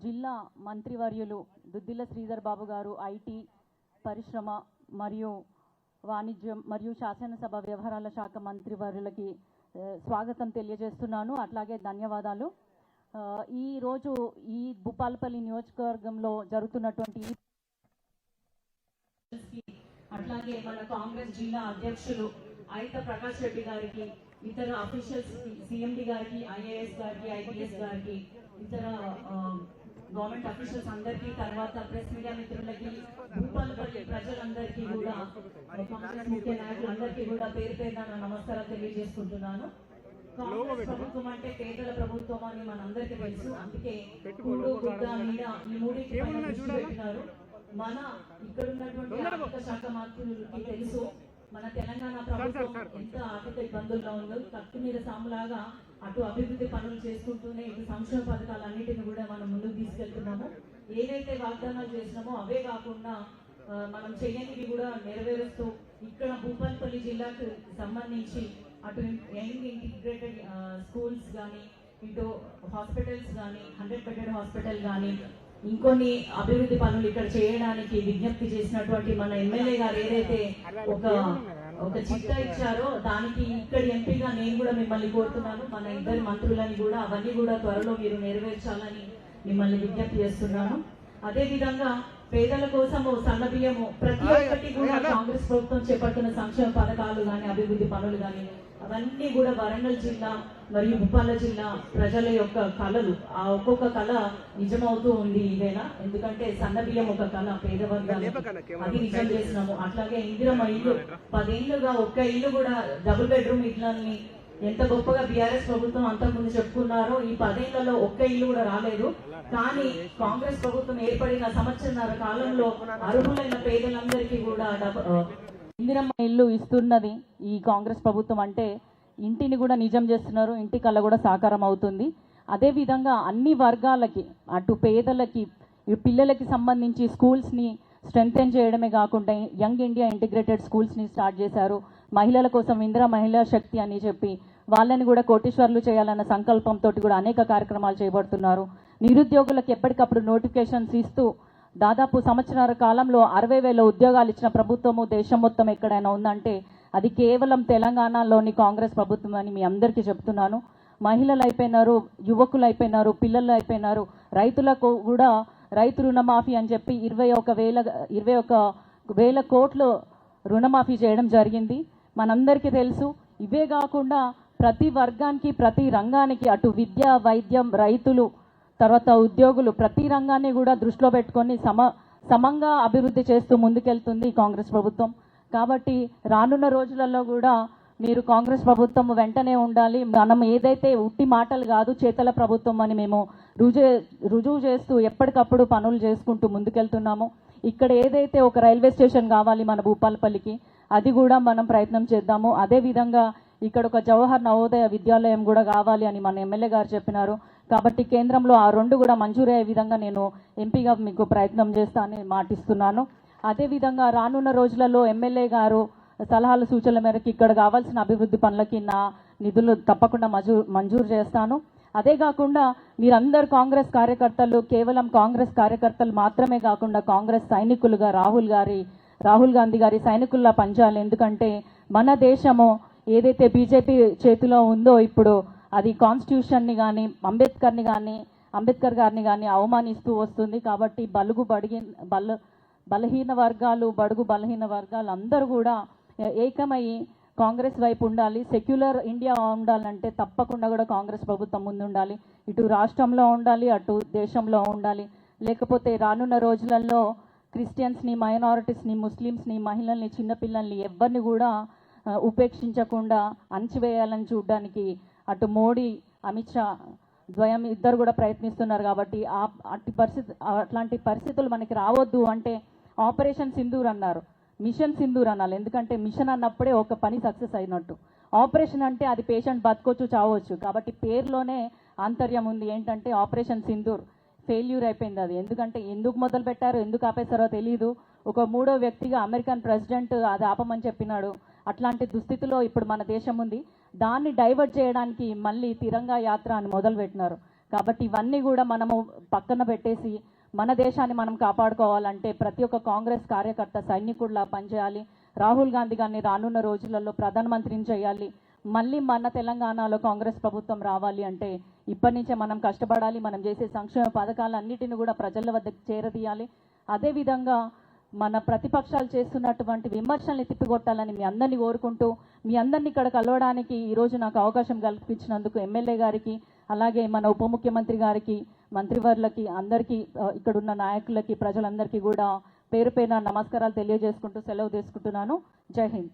జిల్లా మంత్రివర్యులు దుద్దిల్ల శ్రీధర్ బాబు గారు ఐటీ పరిశ్రమ మరియు వాణిజ్యం మరియు శాసనసభ వ్యవహారాల శాఖ మంత్రివర్యులకి స్వాగతం తెలియజేస్తున్నాను. అట్లాగే ధన్యవాదాలు. ఈ రోజు ఈ భూపాలపల్లి నియోజకవర్గంలో జరుగుతున్నటువంటి అట్లాగే మన కాంగ్రెస్ జిల్లా అధ్యక్షులు అయిత ప్రకాష్ రెడ్డి గారికి, ఇతర అఫీషియల్స్ సిఎండి గారికి, ఐఏఎస్ గారికి, ఐపీఎస్ గారికి, ఇతర గవర్నమెంట్ అఫీషియల్స్ అందరికీ, తర్వాత ప్రెస్ మీడియా మిత్రులకి, భూపాలపల్లి ప్రజలందరికీ కూడా, కాంగ్రెస్ ముఖ్య నాయకులందరికీ కూడా పేరు పేరున నమస్కారం తెలియజేసుకుంటున్నాను. కాంగ్రెస్ ప్రభుత్వం అంటే పేదల ప్రభుత్వం అని మనందరికీ తెలుసు. అందుకే కూడు గుడ్డ నీడ ఈ మూడింటి పైన దృష్టి పెట్టినారు. మన ఇక్కడ ఉన్నటువంటి ఆర్థిక శాఖ మంత్రులకి తెలుసు మన తెలంగాణ ప్రభుత్వం ఎంత ఆర్థిక ఇబ్బందుల్లో ఉందో. కట్టు మీద సాములాగా అటు అభివృద్ధి పనులు చేసుకుంటూనే ఇటు సంక్షేమ పథకాలన్నిటిని కూడా మనం ముందుకు తీసుకెళ్తున్నాము. ఏవైతే వాగ్దానాలు చేసినామో అవే కాకుండా మనం చేయనివి కూడా నెరవేరుస్తూ ఇక్కడ భూపాలపల్లి జిల్లాకు సంబంధించి అటు యంగ్ ఇంటిగ్రేటెడ్ స్కూల్స్ కానీ, ఇటు హాస్పిటల్స్ కానీ, 100 బెడెడ్ హాస్పిటల్ కానీ, ఇంకొన్ని అభివృద్ధి పనులు ఇక్కడ చేయడానికి విజ్ఞప్తి చేసినటువంటి మన ఎమ్మెల్యే గారు ఏదైతే ఒక చిట్టా ఇచ్చారో దానికి ఇక్కడి ఎంపీగా నేను కూడా మిమ్మల్ని కోరుతున్నాను. మన ఇద్దరు మంత్రులని కూడా అవన్నీ కూడా త్వరలో మీరు నెరవేర్చాలని మిమ్మల్ని విజ్ఞప్తి చేస్తున్నాను. అదే విధంగా పేదల కోసము సన్నబియ్యము ప్రతి ఒక్కటి కూడా కాంగ్రెస్ ప్రభుత్వం చేపడుతున్న సంక్షేమ పథకాలు కానీ, అభివృద్ధి పనులు కానీ అవన్నీ కూడా వరంగల్ జిల్లా మరియు భూపాల జిల్లా ప్రజల యొక్క కళలు. ఆ ఒక్కొక్క కళ నిజమవుతూ ఉంది ఇదేనా. ఎందుకంటే సన్నబియ్యం ఒక కళ పేదవర్గాలు, అది నిజం చేసినాము. అట్లాగే ఇందిరమ్మ ఇల్లు 10 ఏళ్ళుగా ఒక్క ఇల్లు కూడా డబుల్ బెడ్రూమ్ ఇళ్ళని ఎంత గొప్పగా బీఆర్ఎస్ ప్రభుత్వం అంతకుముందు చెప్పుకున్నారో ఈ 10 ఏళ్లలో ఒక్క ఇల్లు కూడా రాలేదు. కానీ కాంగ్రెస్ ప్రభుత్వం ఏర్పడిన సంవత్సరాల కాలంలో అర్హులైన పేదలందరికీ కూడా ఇందిరమ్మ ఇల్లు ఇస్తున్నది ఈ కాంగ్రెస్ ప్రభుత్వం. అంటే ఇంటిని కూడా నిజం చేస్తున్నారు, ఇంటి కళ కూడా సాకారం అవుతుంది. అదేవిధంగా అన్ని వర్గాలకి, అటు పేదలకి, పిల్లలకి సంబంధించి స్కూల్స్ని స్ట్రెంగ్తెన్ చేయడమే కాకుండా యంగ్ ఇండియా ఇంటిగ్రేటెడ్ స్కూల్స్ని స్టార్ట్ చేశారు. మహిళల కోసం ఇందిరా మహిళా శక్తి అని చెప్పి వాళ్ళని కూడా కోటీశ్వర్లు చేయాలన్న సంకల్పంతో కూడా అనేక కార్యక్రమాలు చేపడుతున్నారు. నిరుద్యోగులకు ఎప్పటికప్పుడు నోటిఫికేషన్స్ ఇస్తూ దాదాపు సంవత్సరాల కాలంలో 60,000 ఉద్యోగాలు ఇచ్చిన ప్రభుత్వము దేశం మొత్తం ఎక్కడైనా ఉందంటే అది కేవలం తెలంగాణలోని కాంగ్రెస్ ప్రభుత్వం అని మీ అందరికీ చెప్తున్నాను. మహిళలు అయిపోయినారు, యువకులు అయిపోయినారు, పిల్లలు అయిపోయినారు. రైతులకు కూడా రైతు రుణమాఫీ అని చెప్పి 21,000 కోట్లు రుణమాఫీ చేయడం జరిగింది. మనందరికీ తెలుసు. ఇవే కాకుండా ప్రతి వర్గానికి, ప్రతి రంగానికి, అటు విద్య, వైద్యం, రైతులు, తర్వాత ఉద్యోగులు, ప్రతి రంగాన్ని కూడా దృష్టిలో పెట్టుకొని సమంగా అభివృద్ధి చేస్తూ ముందుకెళ్తుంది కాంగ్రెస్ ప్రభుత్వం. కాబట్టి రానున్న రోజులలో కూడా మీరు కాంగ్రెస్ ప్రభుత్వం వెంటనే ఉండాలి. మనం ఏదైతే ఉట్టి మాటలు కాదు చేతల ప్రభుత్వం అని మేము రుజువు చేస్తూ ఎప్పటికప్పుడు పనులు చేసుకుంటూ ముందుకెళ్తున్నాము. ఇక్కడ ఏదైతే ఒక రైల్వే స్టేషన్ కావాలి మన భూపాలపల్లికి, అది కూడా మనం ప్రయత్నం చేద్దాము. అదేవిధంగా ఇక్కడ ఒక జవహర్ నవోదయ విద్యాలయం కూడా కావాలి అని మన ఎమ్మెల్యే గారు చెప్పినారు. కాబట్టి కేంద్రంలో ఆ 2 కూడా మంజూరయ్యే విధంగా నేను ఎంపీగా మీకు ప్రయత్నం చేస్తానని మాటిస్తున్నాను. అదేవిధంగా రానున్న రోజులలో ఎమ్మెల్యే గారు సలహాలు సూచనల మేరకు ఇక్కడ కావాల్సిన అభివృద్ధి పనులకి నా నిధులు తప్పకుండా మంజూరు చేస్తాను. అదే కాకుండా మీరందరు కాంగ్రెస్ కార్యకర్తలు, కేవలం కాంగ్రెస్ కార్యకర్తలు మాత్రమే కాకుండా కాంగ్రెస్ సైనికులుగా రాహుల్ గాంధీ గారి సైనికుల్లా పనిచేయాలి. ఎందుకంటే మన దేశము ఏదైతే బీజేపీ చేతిలో ఉందో ఇప్పుడు అది కాన్స్టిట్యూషన్ని కానీ అంబేద్కర్ గారిని కానీ అవమానిస్తూ వస్తుంది. కాబట్టి బలహీన వర్గాలు అందరూ కూడా ఏకమై కాంగ్రెస్ వైపు ఉండాలి. సెక్యులర్ ఇండియా ఉండాలంటే తప్పకుండా కూడా కాంగ్రెస్ ప్రభుత్వం ముందు ఉండాలి. ఇటు రాష్ట్రంలో ఉండాలి, అటు దేశంలో ఉండాలి. లేకపోతే రానున్న రోజులలో క్రిస్టియన్స్ని, మైనారిటీస్ని, ముస్లిమ్స్ని, మహిళల్ని, చిన్నపిల్లల్ని ఎవరిని కూడా ఉపేక్షించకుండా అణచివేయాలని చూడడానికి అటు మోడీ, అమిత్ షా ద్వయం ఇద్దరు కూడా ప్రయత్నిస్తున్నారు. కాబట్టి అట్లాంటి పరిస్థితులు మనకి రావద్దు అంటే ఆపరేషన్ సింధూర్ అన్నారు, మిషన్ సింధూర్ అనాలి. ఎందుకంటే మిషన్ అన్నప్పుడే ఒక పని సక్సెస్ అయినట్టు. ఆపరేషన్ అంటే అది పేషెంట్ బతకొచ్చు, చావచ్చు. కాబట్టి పేరులోనే ఆంతర్యం ఉంది. ఏంటంటే ఆపరేషన్ సింధూర్ ఫెయిల్యూర్ అయిపోయింది అది. ఎందుకంటే ఎందుకు మొదలు పెట్టారో, ఎందుకు ఆపేశారో తెలియదు. ఒక 3వ వ్యక్తిగా అమెరికన్ ప్రెసిడెంట్ అది ఆపమని చెప్పినాడు. అట్లాంటి దుస్థితిలో ఇప్పుడు మన దేశం ఉంది. దాన్ని డైవర్ట్ చేయడానికి మళ్ళీ తిరంగా యాత్ర అని మొదలుపెట్టినారు. కాబట్టి ఇవన్నీ కూడా మనము పక్కన పెట్టేసి మన దేశాన్ని మనం కాపాడుకోవాలంటే ప్రతి ఒక్క కాంగ్రెస్ కార్యకర్త సైనికుడిలా పనిచేయాలి. రాహుల్ గాంధీ గారిని రానున్న రోజులలో ప్రధానమంత్రిని చేయాలి. మళ్ళీ మన తెలంగాణలో కాంగ్రెస్ ప్రభుత్వం రావాలి అంటే ఇప్పటి నుంచే మనం కష్టపడాలి. మనం చేసే సంక్షేమ పథకాలన్నిటిని కూడా ప్రజల వద్దకు చేరదీయాలి. అదేవిధంగా మన ప్రతిపక్షాలు చేస్తున్నటువంటి విమర్శల్ని తిప్పికొట్టాలని మీ అందరినీ కోరుకుంటూ, మీ అందరినీ ఇక్కడ కలవడానికి ఈరోజు నాకు అవకాశం కల్పించినందుకు ఎమ్మెల్యే గారికి, అలాగే మన ఉప ముఖ్యమంత్రి గారికి, మంత్రివర్లకి, అందరికీ, ఇక్కడున్న నాయకులకి, ప్రజలందరికీ కూడా పేరు పేరున నమస్కారాలు తెలియజేసుకుంటూ సెలవు తీసుకుంటున్నాను. జై హింద్.